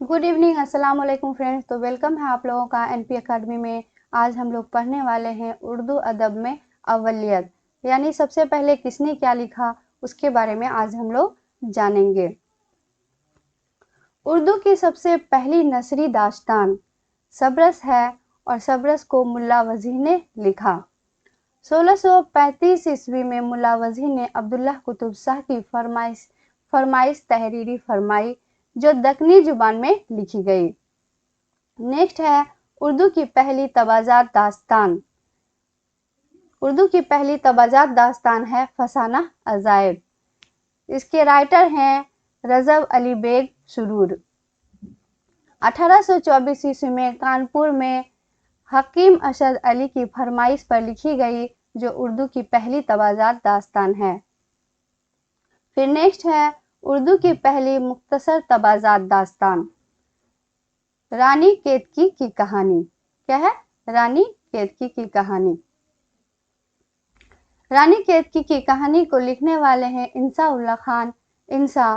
Good evening, अस्सलाम वालेकुम friends. तो वेलकम है आप लोगों का एनपी अकेडमी में। आज हम लोग पढ़ने वाले हैं उर्दू अदब में अव्वलियत, यानी सबसे पहले किसने क्या लिखा उसके बारे में आज हम लोग जानेंगे। उर्दू की सबसे पहली नसरी दास्तान सबरस है और सबरस को मुल्ला वजीह ने लिखा। 1635 ईस्वी में मुल्ला वजीह ने अब्दुल्लाह कुतुब शाह की फरमाइश तहरीरी फरमाई जो दक्कनी जुबान में लिखी गई। नेक्स्ट है उर्दू की पहली तबाजात दास्तान। उर्दू की पहली तबाजात दास्तान है फसाना अजायब। इसके राइटर हैं रजब अली बेग सुरूर। 1824 ईस्वी में कानपुर में हकीम अशद अली की फरमाइश पर लिखी गई जो उर्दू की पहली तबाजात दास्तान है। फिर नेक्स्ट है उर्दू की पहली मुख्तसर तबाजात दास्तान रानी केतकी की कहानी। क्या है? रानी केतकी की कहानी। रानी केतकी की कहानी को लिखने वाले हैं इंसा उल्लाह खान। इंसा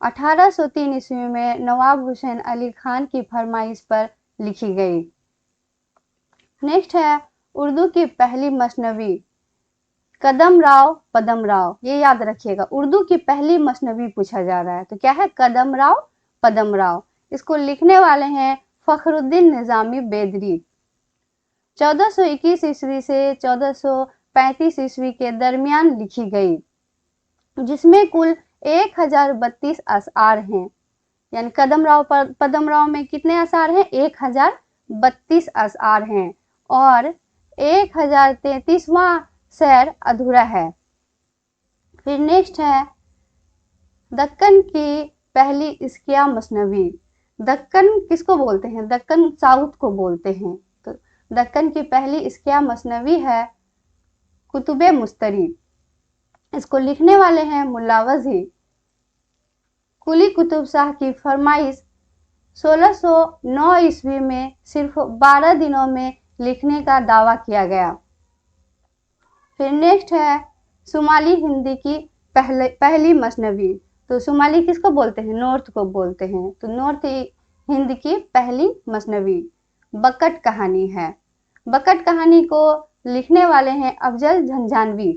1803 ईस्वी में नवाब हुसैन अली खान की फरमाइश पर लिखी गई। नेक्स्ट है उर्दू की पहली मसनवी कदम राव पदम राव। ये याद रखिएगा, उर्दू की पहली मसनवी पूछा जा रहा है तो क्या है? कदम राव पदम राव। इसको लिखने वाले हैं फखरुद्दीन निजामी बेदरी। 1421 ईस्वी से 1435 ईस्वी के दरमियान लिखी गई, जिसमें कुल 1032 अशआर हैं। यानी कदम राव पदम राव में कितने अशआर हैं? 1032 अशआर हैं और 1033वां शेर अधूरा है। फिर नेक्स्ट है दक्कन की पहली इस्किया मसनवी। दक्कन किसको बोलते हैं? दक्कन साउथ को बोलते हैं। तो दक्कन की पहली इस्किया मसनवी है कुतुबे मुस्तरी। इसको लिखने वाले हैं मुल्ला वजी। कुली कुतुब शाह की फरमाइश 1609 ईस्वी में सिर्फ 12 दिनों में लिखने का दावा किया गया। फिर नेक्स्ट है शुमाली हिंदी की पहली मसनवी। तो शुमाली किसको बोलते हैं? नॉर्थ को बोलते हैं। तो नॉर्थ हिंद की पहली मसनवी बकट कहानी है। बकट कहानी को लिखने वाले हैं अफजल झंझानवी।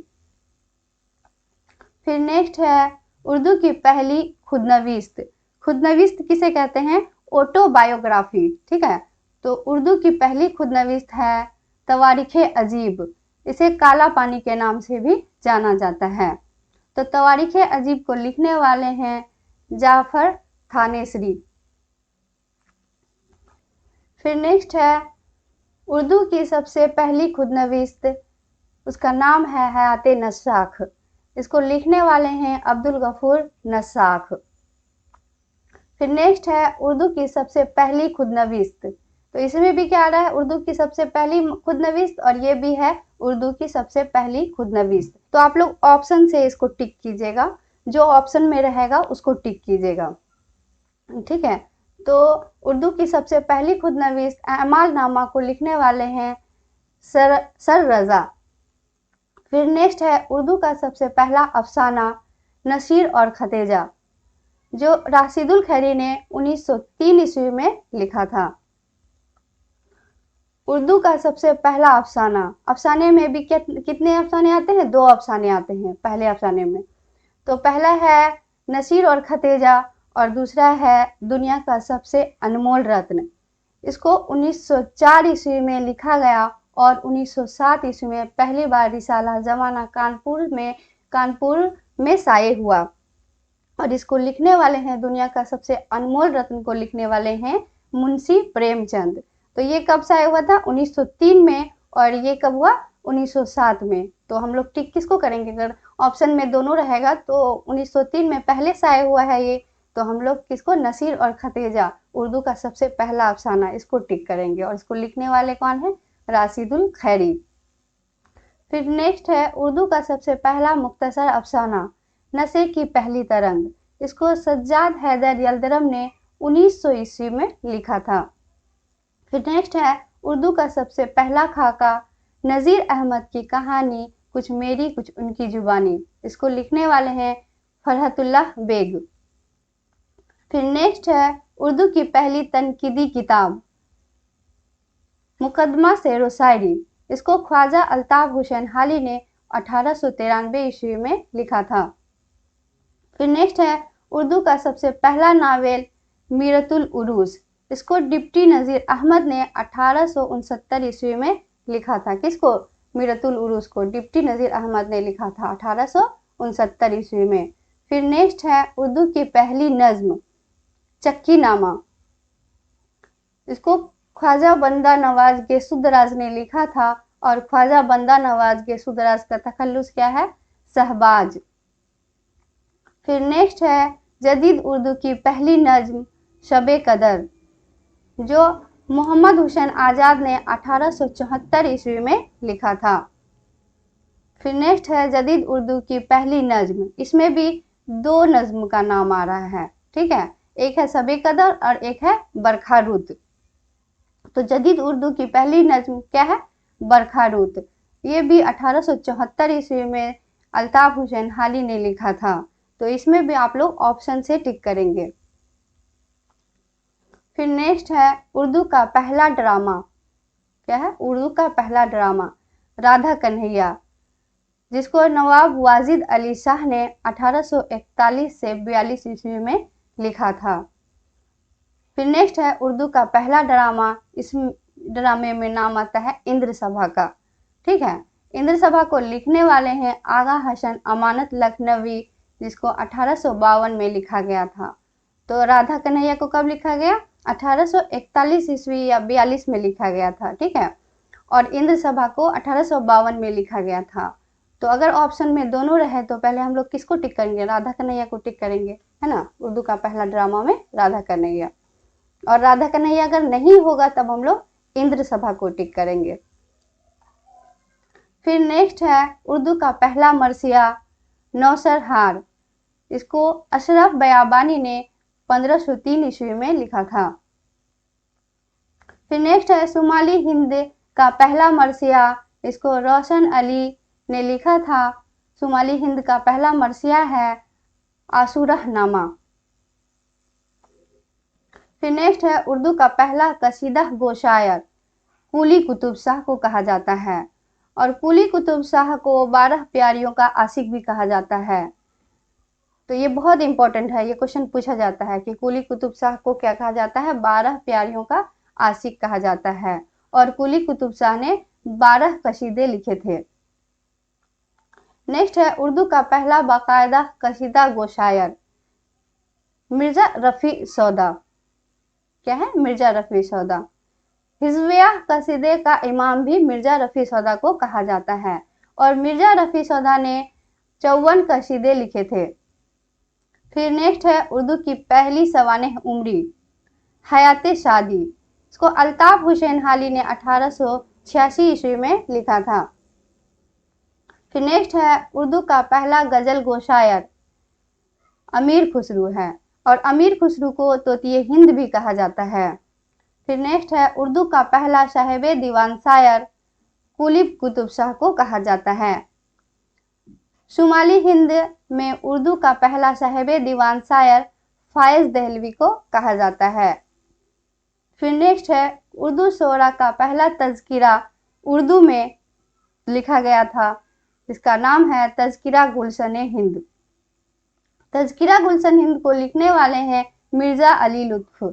फिर नेक्स्ट है उर्दू की पहली खुदनवीस्त। खुदनवीस्त किसे कहते हैं? ऑटोबायोग्राफी। ठीक है, तो उर्दू की पहली खुदनवीस्त है तवारीखे अजीब। इसे काला पानी के नाम से भी जाना जाता है। तो तवारीखे अजीब को लिखने वाले हैं जाफर थानेसरी। फिर नेक्स्ट है उर्दू की सबसे पहली खुदनवीस्त, उसका नाम है हयात नस्साख। इसको लिखने वाले हैं अब्दुल गफूर नस्साख। फिर नेक्स्ट है उर्दू की सबसे पहली खुदनवीस्त। तो इसमें भी क्या आ रहा है? उर्दू की सबसे पहली खुदनवीस्त और ये भी है उर्दू की सबसे पहली खुदनवीस्त। तो आप लोग ऑप्शन से इसको टिक कीजिएगा, जो ऑप्शन में रहेगा उसको टिक कीजिएगा। ठीक है, तो उर्दू की सबसे पहली खुदनवीस्त अमाल नामा को लिखने वाले हैं सर रजा। फिर नेक्स्ट है उर्दू का सबसे पहला अफसाना नसीर और खतेजा, जो राशिदुल खैरी ने 1903 ईस्वी में लिखा था। उर्दू का सबसे पहला अफसाना, अफसाने में भी कितने अफसाने आते हैं? 2 अफसाने आते हैं पहले अफसाने में। तो पहला है नसीर और खतेजा और दूसरा है दुनिया का सबसे अनमोल रत्न। इसको 1904 ईस्वी में लिखा गया और 1907 ईस्वी में पहली बार रिसाला जमाना कानपुर में शाये हुआ। और इसको लिखने वाले हैं, दुनिया का सबसे अनमोल रत्न को लिखने वाले हैं मुंशी प्रेमचंद। तो ये कब शाये हुआ था? 1903 में। और ये कब हुआ? 1907 में। तो हम लोग टिक किसको करेंगे? अगर ऑप्शन में दोनों रहेगा तो 1903 में पहले शाये हुआ है ये, तो हम लोग किसको? नसीर और खतेजा, उर्दू का सबसे पहला अफसाना, इसको टिक करेंगे। और इसको लिखने वाले कौन है? राशिदुल खैरी। फिर नेक्स्ट है उर्दू का सबसे पहला मुख्तसर अफसाना नशे की पहली तरंग। इसको सज्जाद हैदर यल्दरम ने 1900 ईस्वी में लिखा था। फिर नेक्स्ट है उर्दू का सबसे पहला खाका नज़ीर अहमद की कहानी कुछ मेरी कुछ उनकी जुबानी। इसको लिखने वाले हैं फरहतुल्लाह बेग। फिर नेक्स्ट है उर्दू की पहली तनकीदी किताब मुकदमा शेरो शायरी। इसको ख्वाजा अल्ताफ हुसैन हाली ने 1893 ईस्वी में लिखा था। फिर नेक्स्ट है उर्दू का सबसे पहला नावल मीरतुल उरूस। इसको डिप्टी नज़ीर अहमद ने 1869 ईस्वी में लिखा था। किसको? मीरतुल उरूस को डिप्टी नज़ीर अहमद ने लिखा था 1869 ईस्वी में। फिर नेक्स्ट है उर्दू की पहली नज्म चक्की नामा। इसको ख्वाजा बंदा नवाज गेसुदराज ने लिखा था और ख्वाजा बंदा नवाज गेसुदराज का तखल्लुस क्या है? शहबाज। फिर नेक्स्ट है जदीद उर्दू की पहली नज्म शबे कदर जो मोहम्मद हुसैन आज़ाद ने 1874 ईस्वी में लिखा था। फिर नेक्स्ट है जदीद उर्दू की पहली नज्म। इसमें भी दो नज्म का नाम आ रहा है, ठीक है, एक है शबे कदर और एक है बरखा रुत। तो जदीद उर्दू की पहली नज्म क्या है? बरखा रुत। ये भी 1874 ईस्वी में अल्ताफ हुसैन हाली ने लिखा था। तो इसमें भी आप लोग ऑप्शन से टिक करेंगे। फिर नेक्स्ट है उर्दू का पहला ड्रामा क्या है? उर्दू का पहला ड्रामा राधा कन्हैया जिसको नवाब वाजिद अली शाह ने 1841 से 42 ईस्वी में लिखा था। फिर नेक्स्ट है उर्दू का पहला ड्रामा, इस ड्रामे में नाम आता है इंद्र सभा का, ठीक है। इंद्र सभा को लिखने वाले हैं आगा हसन अमानत लखनवी जिसको 1852 में लिखा गया था। तो राधा कन्हैया को कब लिखा गया? 1841 ईस्वी या 42 में लिखा गया था, ठीक है। और इंद्र सभा को 1852 में लिखा गया था। तो अगर ऑप्शन में दोनों रहे तो पहले हम लोग किसको टिक करेंगे? राधा कन्हैया को टिक करेंगे, है ना। उर्दू का पहला ड्रामा में राधा कन्हैया। और राधा कन्हैया अगर नहीं होगा तब हम लोग इंद्र सभा को टिक करेंगे। फिर नेक्स्ट है उर्दू का पहला मरसिया नौसर हार। इसको अशरफ बयाबानी ने 1503 ईस्वी में लिखा था। फिर नेक्स्ट है शुमाली हिंद का पहला मरसिया। इसको रोशन अली ने लिखा था। शुमाली हिंद का पहला मरसिया है आशुरह नामा। फिर नेक्स्ट है उर्दू का पहला कसीदा गो शायर कुली कुतुब शाह को कहा जाता है। और कुली कुतुब शाह को 12 प्यारियों का आशिक भी कहा जाता है। तो ये बहुत इंपॉर्टेंट है, ये क्वेश्चन पूछा जाता है कि कुली कुतुब शाह को क्या कहा जाता है? 12 प्यारियों का आशिक कहा जाता है। और कुली कुतुब शाह ने 12 कसीदे लिखे थे। नेक्स्ट है उर्दू का पहला बाकायदा कसीदा गो शायर मिर्जा रफी सौदा। क्या है? मिर्जा रफी सौदा। हिजविया कसीदे का इमाम भी मिर्जा रफी सौदा को कहा जाता है। और मिर्जा रफी सौदा ने 54 कसीदे लिखे थे। फिर नेक्स्ट है उर्दू की पहली सवानेह उमरी हयात शादी। इसको अल्ताफ हुसैन हाली ने 1886 ईस्वी में लिखा था। फिर नेक्स्ट है उर्दू का पहला गजल गो शायर अमीर खुसरू है। और अमीर खुसरू को तोतिए हिंद भी कहा जाता है। फिर नेक्स्ट है उर्दू का पहला साहिब दीवान शायर कुलीब कुतुब शाह को कहा जाता है। शुमाली हिंद में उर्दू का पहला साहिब दीवान शायर फायज दहलवी को कहा जाता है। फिर नेक्स्ट है उर्दू शोरा का पहला तज़किरा उर्दू में लिखा गया था। इसका नाम है तज़किरा गुलशन हिंद। तज़किरा गुलशन हिंद को लिखने वाले हैं मिर्जा अली लुत्फ।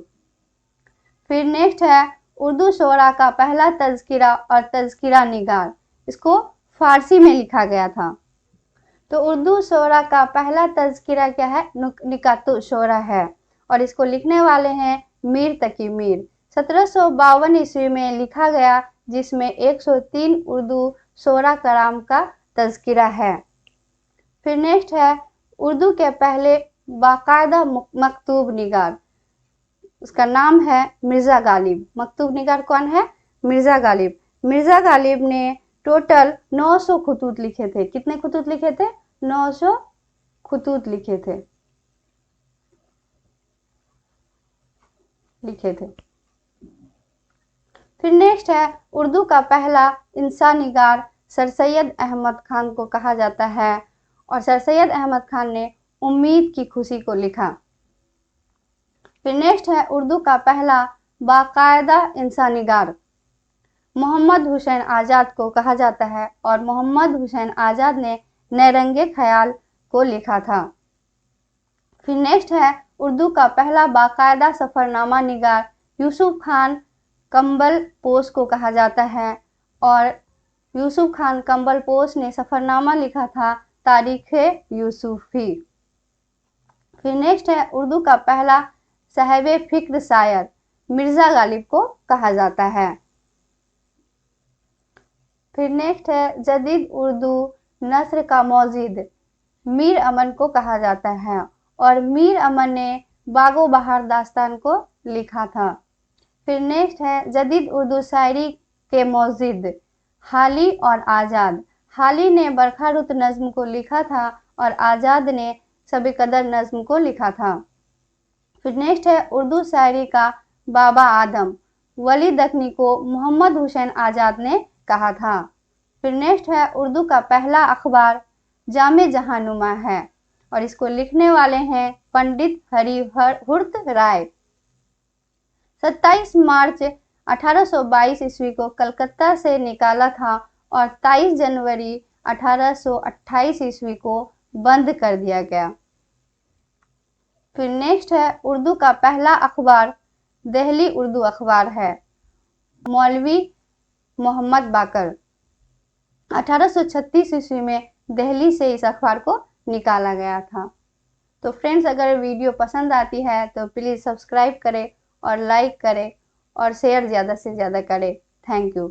फिर नेक्स्ट है उर्दू शोरा का पहला तज़किरा और तज़किरा निगार। इसको फारसी में लिखा गया था। तो उर्दू शोरा का पहला तज़किरा क्या है? निकातु शोरा है। और इसको लिखने वाले हैं मीर तकी मीर। 1752 ईस्वी में लिखा गया जिसमें 103 उर्दू शोरा कराम का तज़किरा है। फिर नेक्स्ट है उर्दू के पहले बाकायदा मकतूब निगार। उसका नाम है मिर्ज़ा गालिब। मकतूब निगार कौन है? मिर्ज़ा गालिब। मिर्ज़ा गालिब ने टोटल 900 खुतूत लिखे थे। कितने खुतूत लिखे थे? 900 खुतूत लिखे थे। फिर नेक्स्ट है उर्दू का पहला इंसानिगार सर सैयद अहमद खान को कहा जाता है। और सर सैयद अहमद खान ने उम्मीद की खुशी को लिखा। फिर नेक्स्ट है उर्दू का पहला बाकायदा इंसानिगार। मोहम्मद हुसैन आज़ाद को कहा जाता है और मोहम्मद हुसैन आज़ाद ने नैरंगे ख्याल को लिखा था। फिर नेक्स्ट है उर्दू का पहला बाकायदा सफ़रनामा निगार यूसुफ खान कंबलपोश को कहा जाता है और यूसुफ खान कंबलपोश ने सफ़रनामा लिखा था तारीख़ यूसुफ़ी। फिर नेक्स्ट है उर्दू का पहला साहिब फ़िक्र शायर मिर्ज़ा गालिब को कहा जाता है। फिर नेक्स्ट है जदीद उर्दू नस्र का मौजिद मीर अमन को कहा जाता है और मीर अमन ने बागो बहार दास्तान को लिखा था। फिर नेक्स्ट है जदीद उर्दू शायरी के मौजिद हाली और आज़ाद। हाली ने बरखा रुत नज़्म को लिखा था और आज़ाद ने सबे कदर नज़्म को लिखा था। फिर नेक्स्ट है उर्दू शायरी का बाबा आदम वली दखनी को मोहम्मद हुसैन आज़ाद ने कहा था। फिर नेक्स्ट है उर्दू का पहला अखबार जामे जहानुमा है और इसको लिखने वाले हैं पंडित हरिहर्त राय। 27 मार्च 1822 ईस्वी को कलकत्ता से निकाला था और 23 जनवरी 1828 ईस्वी को बंद कर दिया गया। फिर नेक्स्ट है उर्दू का पहला अखबार दिल्ली उर्दू अखबार है मौलवी मोहम्मद बाकर। 1836 ईस्वी में दिल्ली से इस अखबार को निकाला गया था। तो फ्रेंड्स, अगर वीडियो पसंद आती है तो प्लीज़ सब्सक्राइब करें और लाइक करें और शेयर ज़्यादा से ज़्यादा करें। Thank you.